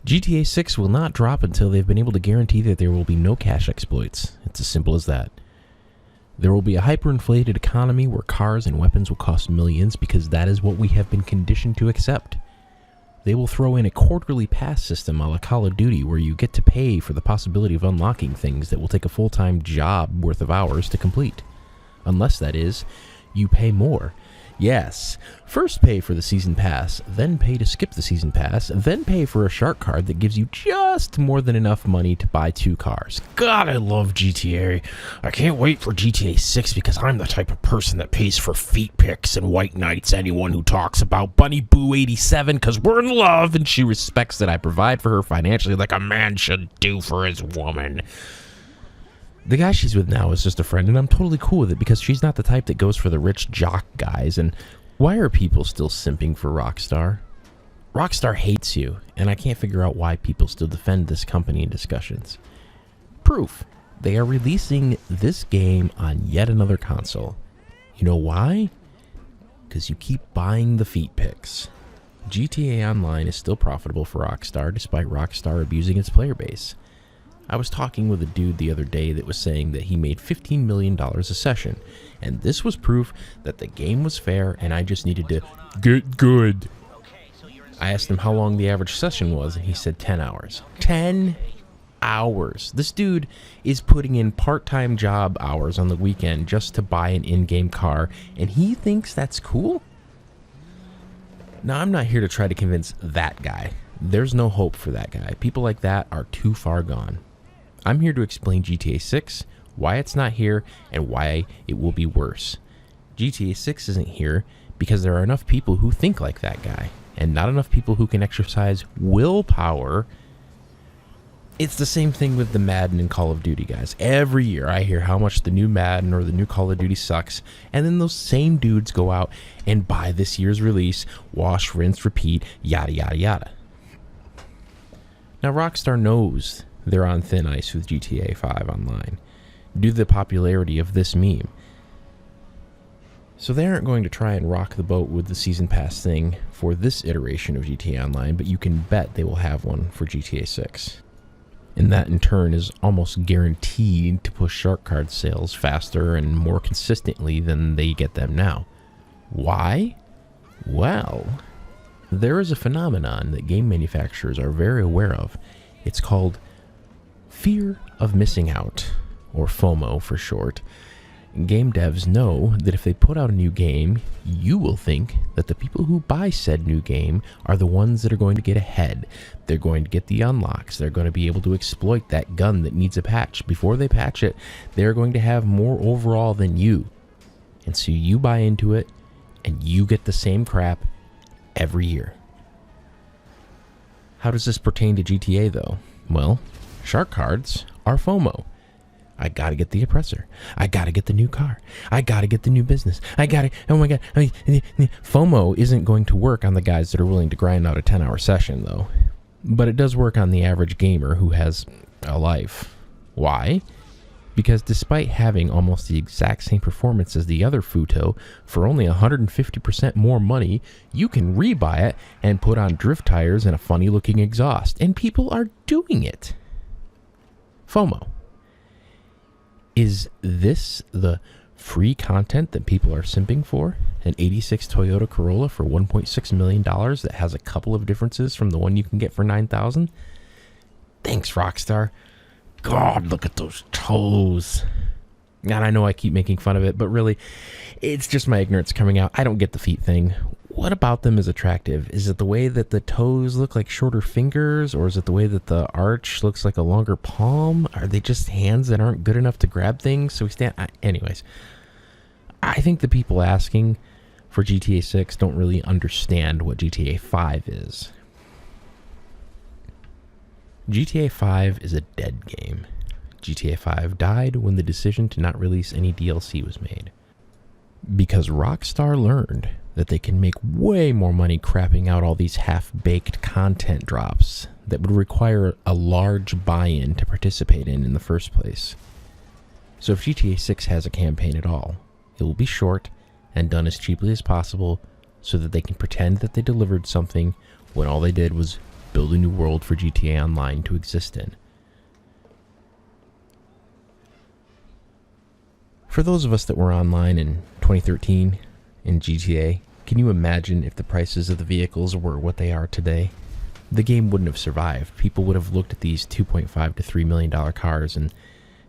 GTA 6 will not drop until they've been able to guarantee that there will be no cash exploits. It's as simple as that. There will be a hyperinflated economy where cars and weapons will cost millions because that is what we have been conditioned to accept. They will throw in a quarterly pass system a la Call of Duty where you get to pay for the possibility of unlocking things that will take a full-time job worth of hours to complete. Unless, that is, you pay more. Yes, first pay for the season pass, then pay to skip the season pass, then pay for a shark card that gives you just more than enough money to buy 2 cars. God, I love GTA. I can't wait for GTA 6 because I'm the type of person that pays for feet pics and white knights anyone who talks about Bunny Boo 87 because we're in love and she respects that I provide for her financially like a man should do for his woman. The guy she's with now is just a friend, and I'm totally cool with it because she's not the type that goes for the rich jock guys. And why are people still simping for Rockstar? Rockstar hates you, and I can't figure out why people still defend this company in discussions. Proof. They are releasing this game on yet another console. You know why? Because you keep buying the feet pics. GTA Online is still profitable for Rockstar despite Rockstar abusing its player base. I was talking with a dude the other day that was saying that he made $15 million a session, and this was proof that the game was fair and I just needed to get good. I asked him how long the average session was, and he said 10 hours. 10 hours. This dude is putting in part-time job hours on the weekend just to buy an in-game car, and he thinks that's cool? Now, I'm not here to try to convince that guy. There's no hope for that guy. People like that are too far gone. I'm here to explain GTA 6, why it's not here, and why it will be worse. GTA 6 isn't here because there are enough people who think like that guy, and not enough people who can exercise willpower. It's the same thing with the Madden and Call of Duty guys. Every year I hear how much the new Madden or the new Call of Duty sucks, and then those same dudes go out and buy this year's release, wash, rinse, repeat, yada yada yada. Now Rockstar knows they're on thin ice with GTA 5 Online due to the popularity of this meme. So they aren't going to try and rock the boat with the season pass thing for this iteration of GTA Online, but you can bet they will have one for GTA 6. And that in turn is almost guaranteed to push shark card sales faster and more consistently than they get them now. Why? Well, there is a phenomenon that game manufacturers are very aware of. It's called fear of missing out, or FOMO for short. Game devs know that if they put out a new game, you will think that the people who buy said new game are the ones that are going to get ahead. They're going to get the unlocks. They're going to be able to exploit that gun that needs a patch. Before they patch it, they're going to have more overall than you. And so you buy into it, and you get the same crap every year. How does this pertain to GTA though? Well, shark cards are FOMO. I gotta get the oppressor. I gotta get the new car. I gotta get the new business. Oh my god. FOMO isn't going to work on the guys that are willing to grind out a 10-hour session though. But it does work on the average gamer who has a life. Why? Because despite having almost the exact same performance as the other Futo, for only 150% more money, you can rebuy it and put on drift tires and a funny looking exhaust. And people are doing it. FOMO. Is this the free content that people are simping for? An 86 Toyota Corolla for $1.6 million that has a couple of differences from the one you can get for $9,000? Thanks, Rockstar. God, look at those toes. And I know I keep making fun of it, but really, it's just my ignorance coming out. I don't get the feet thing. What about them is attractive? Is it the way that the toes look like shorter fingers, or is it the way that the arch looks like a longer palm? Are they just hands that aren't good enough to grab things? So we stand... Anyways, I think the people asking for GTA 6 don't really understand what GTA 5 is. GTA 5 is a dead game. GTA 5 died when the decision to not release any DLC was made. Because Rockstar learned that they can make way more money crapping out all these half-baked content drops that would require a large buy-in to participate in the first place. So if GTA 6 has a campaign at all, it will be short and done as cheaply as possible so that they can pretend that they delivered something when all they did was build a new world for GTA Online to exist in. For those of us that were online in 2013 in GTA, can you imagine if the prices of the vehicles were what they are today? The game wouldn't have survived. People would have looked at these $2.5 to $3 million cars and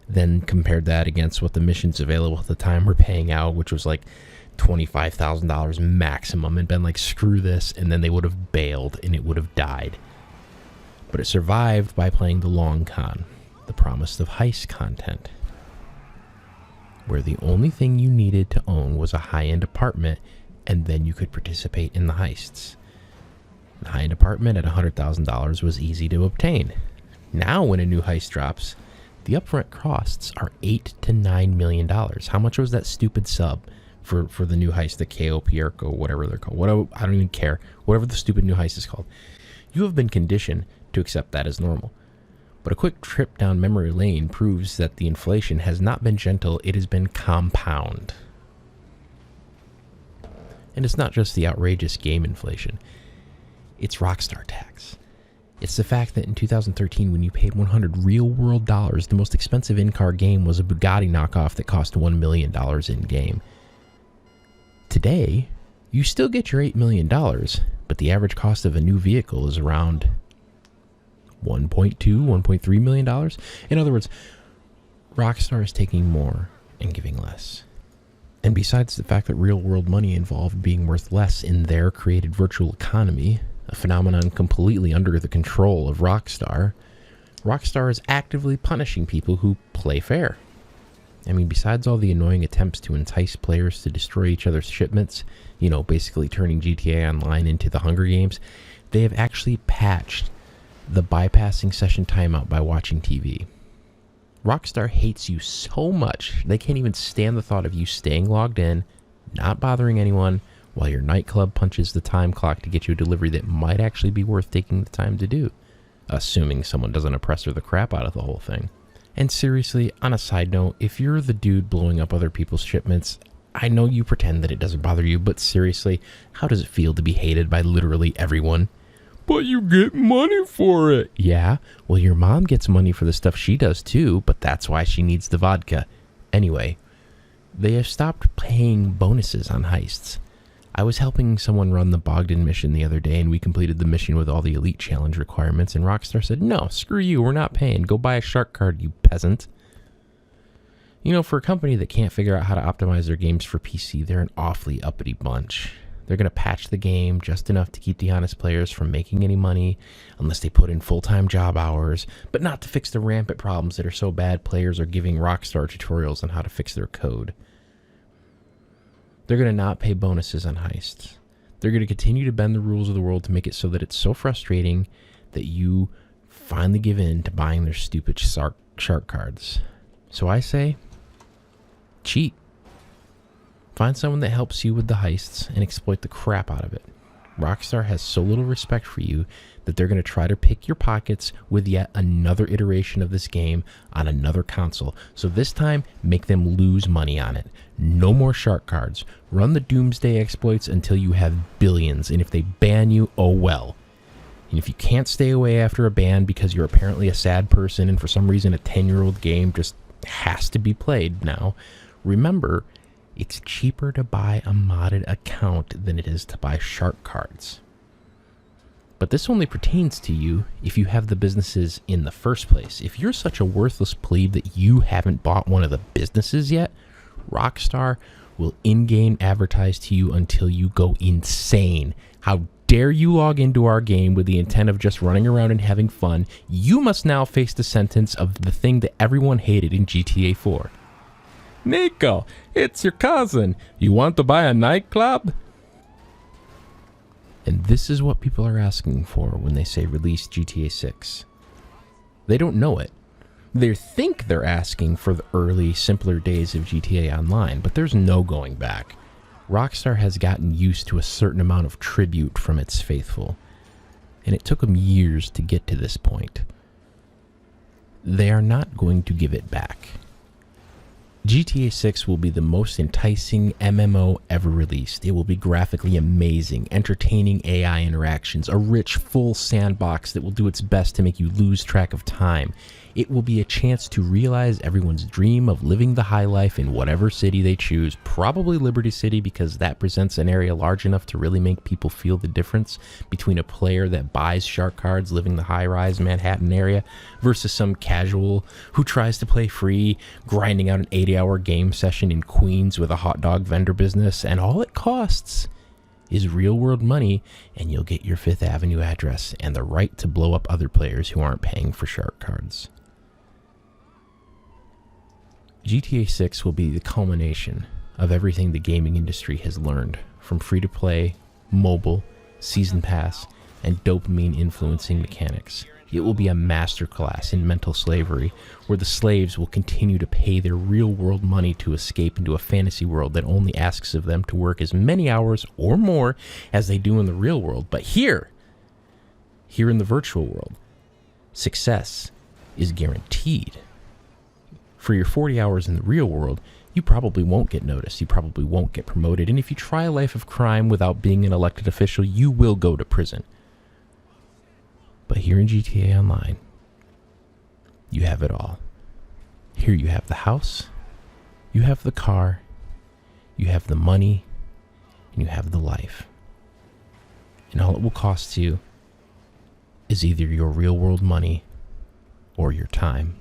then compared that against what the missions available at the time were paying out, which was like $25,000 maximum, and been like, screw this, and then they would have bailed and it would have died. But it survived by playing the long con, the promise of heist content, where the only thing you needed to own was a high-end apartment, and then you could participate in the heists. A high-end apartment at $100,000 was easy to obtain. Now when a new heist drops, the upfront costs are $8 to $9 million. How much was that stupid sub for the new heist, the KO Pierco, whatever they're called? Whatever, I don't even care. Whatever the stupid new heist is called. You have been conditioned to accept that as normal. But a quick trip down memory lane proves that the inflation has not been gentle, it has been compound. And it's not just the outrageous game inflation. It's Rockstar tax. It's the fact that in 2013, when you paid 100 real-world dollars, the most expensive in-car game was a Bugatti knockoff that cost $1 million in-game. Today, you still get your $8 million, but the average cost of a new vehicle is around $1.2, $1.3 million. In other words, Rockstar is taking more and giving less. And besides the fact that real-world money involved being worth less in their created virtual economy, a phenomenon completely under the control of Rockstar, Rockstar is actively punishing people who play fair. I mean, besides all the annoying attempts to entice players to destroy each other's shipments, you know, basically turning GTA Online into the Hunger Games, they have actually patched the bypassing session timeout by watching TV. Rockstar hates you so much, they can't even stand the thought of you staying logged in, not bothering anyone, while your nightclub punches the time clock to get you a delivery that might actually be worth taking the time to do, assuming someone doesn't oppressor the crap out of the whole thing. And seriously, on a side note, if you're the dude blowing up other people's shipments, I know you pretend that it doesn't bother you, but seriously, how does it feel to be hated by literally everyone? But you get money for it. Yeah, well, your mom gets money for the stuff she does too, but that's why she needs the vodka. Anyway, they have stopped paying bonuses on heists. I was helping someone run the Bogdan mission the other day, and we completed the mission with all the Elite Challenge requirements, and Rockstar said, no, screw you, we're not paying. Go buy a shark card, you peasant. You know, for a company that can't figure out how to optimize their games for PC, they're an awfully uppity bunch. They're going to patch the game just enough to keep the honest players from making any money, unless they put in full-time job hours, but not to fix the rampant problems that are so bad players are giving Rockstar tutorials on how to fix their code. They're going to not pay bonuses on heists. They're going to continue to bend the rules of the world to make it so that it's so frustrating that you finally give in to buying their stupid shark cards. So I say, cheat. Find someone that helps you with the heists and exploit the crap out of it. Rockstar has so little respect for you that they're going to try to pick your pockets with yet another iteration of this game on another console. So this time, make them lose money on it. No more shark cards. Run the Doomsday exploits until you have billions, and if they ban you, oh well. And if you can't stay away after a ban because you're apparently a sad person and for some reason a 10-year-old game just has to be played now, remember, it's cheaper to buy a modded account than it is to buy shark cards. But this only pertains to you if you have the businesses in the first place. If you're such a worthless plebe that you haven't bought one of the businesses yet, Rockstar will in-game advertise to you until you go insane. How dare you log into our game with the intent of just running around and having fun? You must now face the sentence of the thing that everyone hated in GTA 4. Nico, it's your cousin. You want to buy a nightclub? And this is what people are asking for when they say release GTA 6. They don't know it. They think they're asking for the early, simpler days of GTA Online, but there's no going back. Rockstar has gotten used to a certain amount of tribute from its faithful, and it took them years to get to this point. They are not going to give it back. GTA 6 will be the most enticing MMO ever released. It will be graphically amazing, entertaining AI interactions, a rich, full sandbox that will do its best to make you lose track of time. It will be a chance to realize everyone's dream of living the high life in whatever city they choose, probably Liberty City, because that presents an area large enough to really make people feel the difference between a player that buys shark cards living the high-rise Manhattan area versus some casual who tries to play free, grinding out an 80-hour game session in Queens with a hot dog vendor business, and all it costs is real-world money, and you'll get your Fifth Avenue address and the right to blow up other players who aren't paying for shark cards. GTA 6 will be the culmination of everything the gaming industry has learned, from free-to-play, mobile, season pass, and dopamine-influencing mechanics. It will be a masterclass in mental slavery, where the slaves will continue to pay their real-world money to escape into a fantasy world that only asks of them to work as many hours or more as they do in the real world. But here in the virtual world, success is guaranteed. For your 40 hours in the real world, you probably won't get noticed, you probably won't get promoted, and if you try a life of crime without being an elected official, you will go to prison. But here in GTA Online, you have it all. Here you have the house, you have the car, you have the money, and you have the life. And all it will cost you is either your real world money or your time.